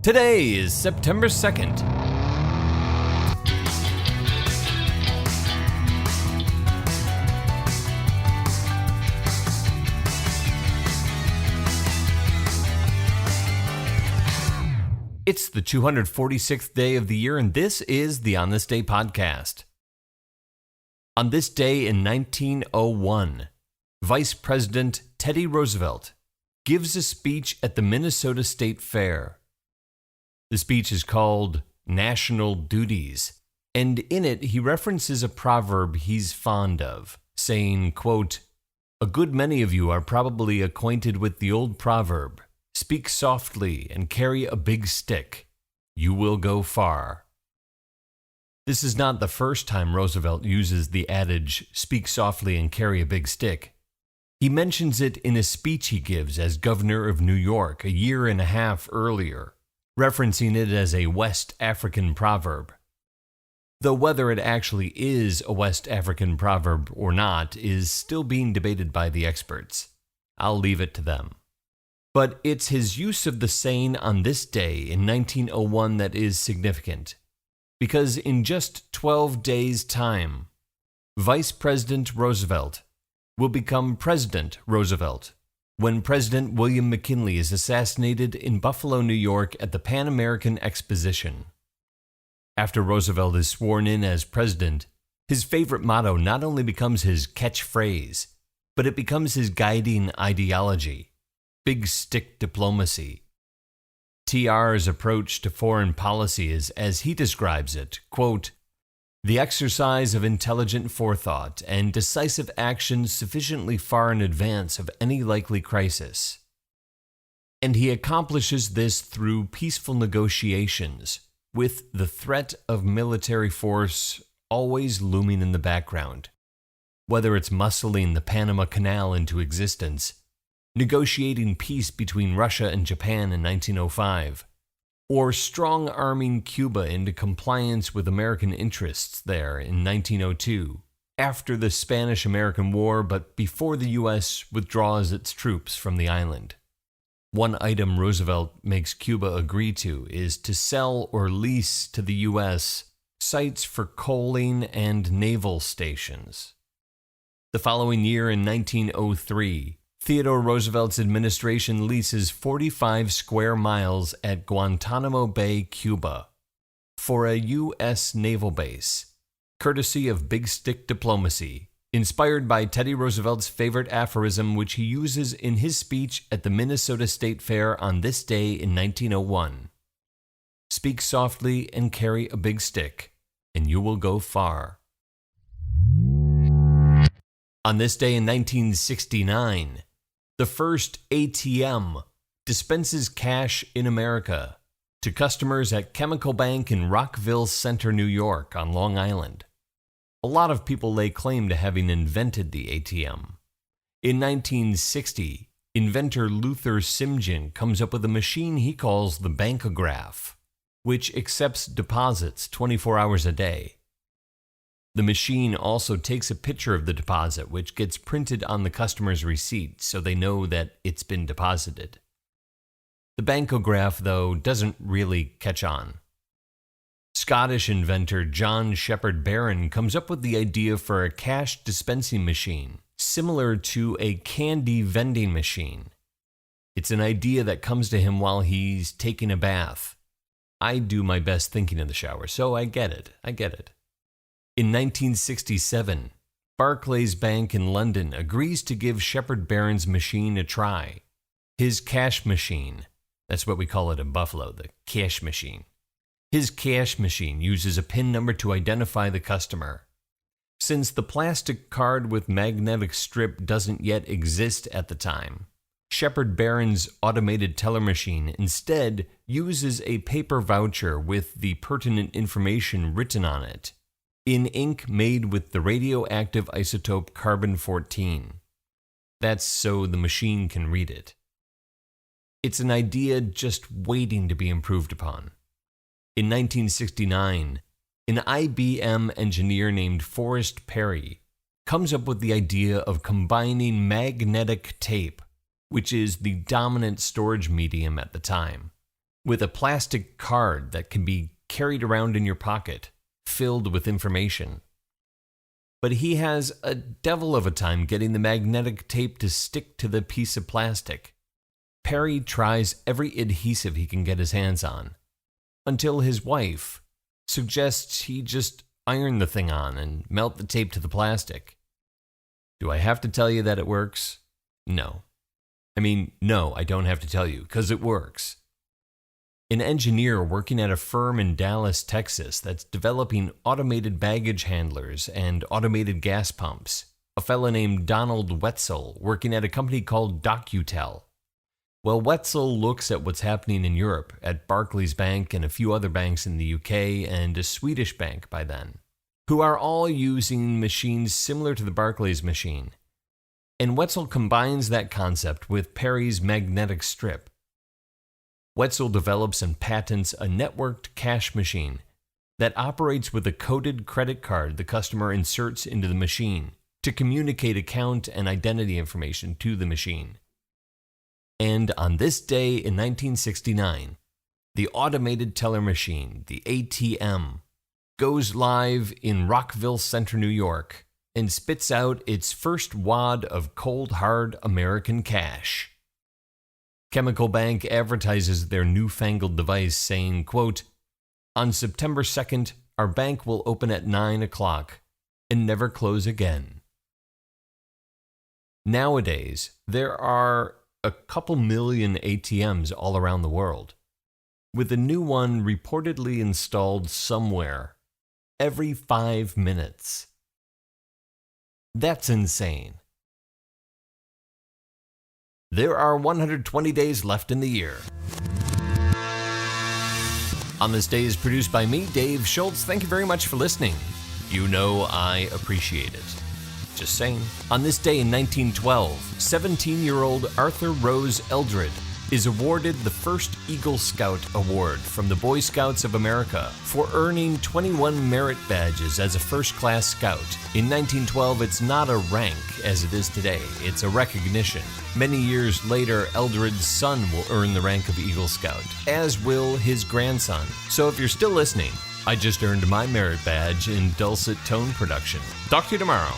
Today is September 2nd. It's the 246th day of the year, and this is the On This Day podcast. On this day in 1901, Vice President Teddy Roosevelt gives a speech at the Minnesota State Fair. The speech is called National Duties, and in it he references a proverb he's fond of, saying, quote, "A good many of you are probably acquainted with the old proverb, 'Speak softly and carry a big stick. You will go far.'" This is not the first time Roosevelt uses the adage, "Speak softly and carry a big stick." He mentions it in a speech he gives as governor of New York a year and a half earlier, referencing it as a West African proverb. Though whether it actually is a West African proverb or not is still being debated by the experts. I'll leave it to them. But it's his use of the saying on this day in 1901 that is significant, because in just 12 days' time, Vice President Roosevelt will become President Roosevelt when President William McKinley is assassinated in Buffalo, New York at the Pan American Exposition. After Roosevelt is sworn in as president, his favorite motto not only becomes his catchphrase, but it becomes his guiding ideology: big stick diplomacy. TR's approach to foreign policy is, as he describes it, quote, "The exercise of intelligent forethought and decisive action sufficiently far in advance of any likely crisis." And he accomplishes this through peaceful negotiations, with the threat of military force always looming in the background. Whether it's muscling the Panama Canal into existence, negotiating peace between Russia and Japan in 1905, or strong-arming Cuba into compliance with American interests there in 1902, after the Spanish-American War but before the U.S. withdraws its troops from the island. One item Roosevelt makes Cuba agree to is to sell or lease to the U.S. sites for coaling and naval stations. The following year, in 1903, Theodore Roosevelt's administration leases 45 square miles at Guantanamo Bay, Cuba, for a U.S. naval base, courtesy of big stick diplomacy, inspired by Teddy Roosevelt's favorite aphorism, which he uses in his speech at the Minnesota State Fair on this day in 1901. "Speak softly and carry a big stick, and you will go far." On this day in 1969, the first ATM dispenses cash in America to customers at Chemical Bank in Rockville Center, New York, on Long Island. A lot of people lay claim to having invented the ATM. In 1960, inventor Luther Simjian comes up with a machine he calls the bankograph, which accepts deposits 24 hours a day. The machine also takes a picture of the deposit, which gets printed on the customer's receipt so they know that it's been deposited. The bankograph, though, doesn't really catch on. Scottish inventor John Shepherd Barron comes up with the idea for a cash dispensing machine, similar to a candy vending machine. It's an idea that comes to him while he's taking a bath. I do my best thinking in the shower, so I get it. In 1967, Barclays Bank in London agrees to give Shepherd Barron's machine a try. His cash machine, that's what we call it in Buffalo, the cash machine. His cash machine uses a PIN number to identify the customer. Since the plastic card with magnetic strip doesn't yet exist at the time, Shepherd Barron's automated teller machine instead uses a paper voucher with the pertinent information written on it, in ink made with the radioactive isotope carbon-14. That's so the machine can read it. It's an idea just waiting to be improved upon. In 1969, an IBM engineer named Forrest Perry comes up with the idea of combining magnetic tape, which is the dominant storage medium at the time, with a plastic card that can be carried around in your pocket, filled with information. But he has a devil of a time getting the magnetic tape to stick to the piece of plastic. Perry tries every adhesive he can get his hands on, until his wife suggests he just iron the thing on and melt the tape to the plastic. Do I have to tell you that it works? No. No, I don't have to tell you, because it works. An engineer working at a firm in Dallas, Texas that's developing automated baggage handlers and automated gas pumps. A fellow named Donald Wetzel working at a company called DocuTel. Well, Wetzel looks at what's happening in Europe at Barclays Bank and a few other banks in the UK and a Swedish bank by then, who are all using machines similar to the Barclays machine. And Wetzel combines that concept with Perry's magnetic strip. Wetzel develops and patents a networked cash machine that operates with a coded credit card the customer inserts into the machine to communicate account and identity information to the machine. And on this day in 1969, the automated teller machine, the ATM, goes live in Rockville Center, New York, and spits out its first wad of cold, hard American cash. Chemical Bank advertises their newfangled device saying, quote, "On September 2nd, our bank will open at 9 o'clock and never close again." Nowadays, there are a couple million ATMs all around the world, with a new one reportedly installed somewhere every 5 minutes. That's insane. There are 120 days left in the year. On This Day is produced by me, Dave Schultz. Thank you very much for listening. You know I appreciate it. Just saying. On this day in 1912, 17-year-old Arthur Rose Eldred is awarded the first Eagle Scout Award from the Boy Scouts of America for earning 21 merit badges as a first-class scout. In 1912, it's not a rank as it is today, it's a recognition. Many years later, Eldred's son will earn the rank of Eagle Scout, as will his grandson. So if you're still listening, I just earned my merit badge in dulcet tone production. Talk to you tomorrow.